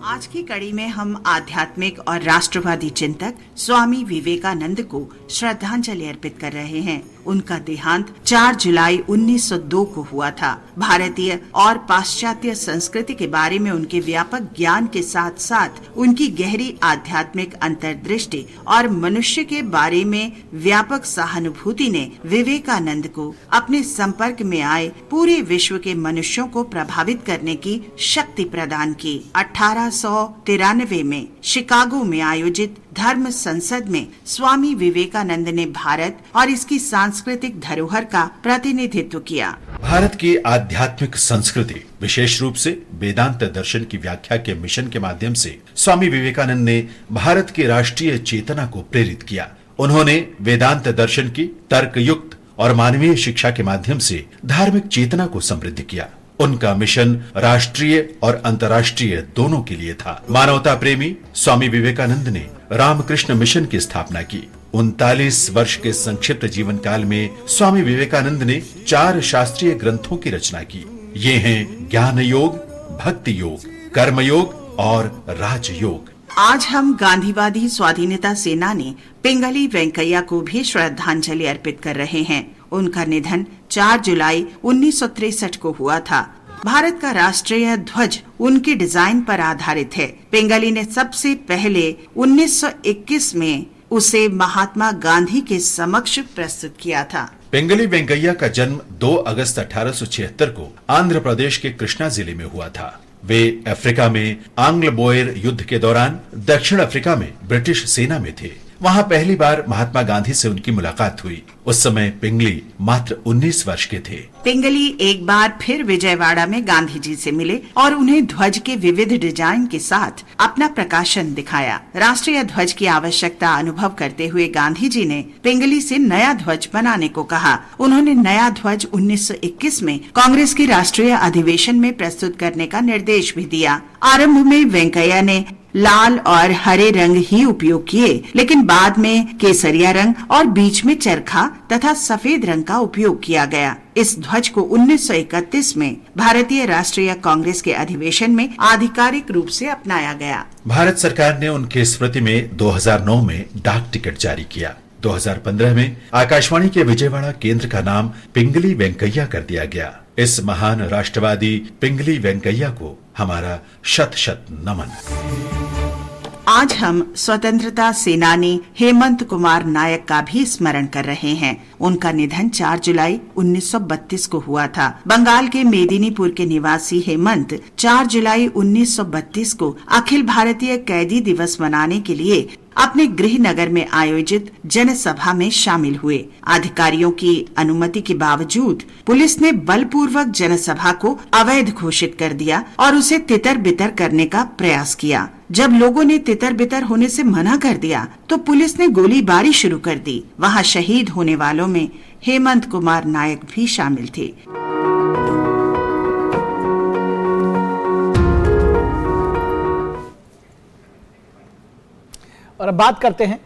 आज की कड़ी में हम आध्यात्मिक और राष्ट्रवादी चिंतक स्वामी विवेकानंद को श्रद्धांजलि अर्पित कर रहे हैं। उनका देहांत 4 जुलाई 1902 को हुआ था। भारतीय और पाश्चात्य संस्कृति के बारे में उनके व्यापक ज्ञान के साथ साथ उनकी गहरी आध्यात्मिक अंतर्दृष्टि और मनुष्य के बारे में व्यापक सहानुभूति ने विवेकानंद को अपने संपर्क में आए पूरे विश्व के मनुष्यों को प्रभावित करने की शक्ति प्रदान की। 1893 में शिकागो में आयोजित धर्म संसद में स्वामी विवेकानंद ने भारत और इसकी सांस्कृतिक धरोहर का प्रतिनिधित्व किया। भारत की आध्यात्मिक संस्कृति, विशेष रूप से वेदांत दर्शन की व्याख्या के मिशन के माध्यम से स्वामी विवेकानंद ने भारत की राष्ट्रीय चेतना को प्रेरित किया। उन्होंने वेदांत दर्शन की तर्कयुक्त और मानवीय शिक्षा के माध्यम से धार्मिक चेतना को समृद्ध किया। उनका मिशन राष्ट्रीय और अंतर्राष्ट्रीय दोनों के लिए था। मानवता प्रेमी स्वामी विवेकानंद ने रामकृष्ण मिशन की स्थापना की। 39 वर्ष के संक्षिप्त जीवन काल में स्वामी विवेकानंद ने 4 शास्त्रीय ग्रंथों की रचना की। ये हैं ज्ञान योग, भक्ति योग, कर्म योग और राजयोग। आज हम गांधीवादी स्वाधीनता सेनानी पिंगली वेंकैया को भी श्रद्धांजलि अर्पित कर रहे हैं। उनका निधन 4 जुलाई 1963 को हुआ था। भारत का राष्ट्रीय ध्वज उनके डिजाइन पर आधारित है। पिंगली ने सबसे पहले 1921 में उसे महात्मा गांधी के समक्ष प्रस्तुत किया था। पिंगली वेंकैया का जन्म 2 अगस्त 1876 को आंध्र प्रदेश के कृष्णा जिले में हुआ था। वे अफ्रीका में आंग्ल बोयर युद्ध के दौरान दक्षिण अफ्रीका में ब्रिटिश सेना में थे। वहां पहली बार महात्मा गांधी से उनकी मुलाकात हुई। उस समय पिंगली मात्र 19 वर्ष के थे। पिंगली एक बार फिर विजयवाड़ा में गांधी जी से मिले और उन्हें ध्वज के विविध डिजाइन के साथ अपना प्रकाशन दिखाया। राष्ट्रीय ध्वज की आवश्यकता अनुभव करते हुए गांधी जी ने पिंगली से नया ध्वज बनाने को कहा। उन्होंने नया ध्वज 1921 में कांग्रेस के राष्ट्रीय अधिवेशन में प्रस्तुत करने का निर्देश भी दिया। आरंभ में वेंकैया ने लाल और हरे रंग ही उपयोग किए, लेकिन बाद में केसरिया रंग और बीच में चरखा तथा सफेद रंग का उपयोग किया गया। इस ध्वज को 1931 में भारतीय राष्ट्रीय कांग्रेस के अधिवेशन में आधिकारिक रूप से अपनाया गया। भारत सरकार ने उनकी स्मृति में 2009 में डाक टिकट जारी किया। 2015 में आकाशवाणी के विजयवाड़ा केंद्र का नाम पिंगली वेंकैया कर दिया गया। इस महान राष्ट्रवादी पिंगली वेंकैया को हमारा शत शत नमन। आज हम स्वतंत्रता सेनानी हेमंत कुमार नायक का भी स्मरण कर रहे हैं। उनका निधन 4 जुलाई 1932 को हुआ था। बंगाल के मेदिनीपुर के निवासी हेमंत 4 जुलाई 1932 को अखिल भारतीय कैदी दिवस मनाने के लिए अपने गृह नगर में आयोजित जनसभा में शामिल हुए। अधिकारियों की अनुमति के बावजूद पुलिस ने बलपूर्वक जनसभा को अवैध घोषित कर दिया और उसे तितर बितर करने का प्रयास किया। जब लोगों ने तितर बितर होने से मना कर दिया तो पुलिस ने गोलीबारी शुरू कर दी। वहां शहीद होने वालों में हेमंत कुमार नायक भी शामिल थे। और अब बात करते हैं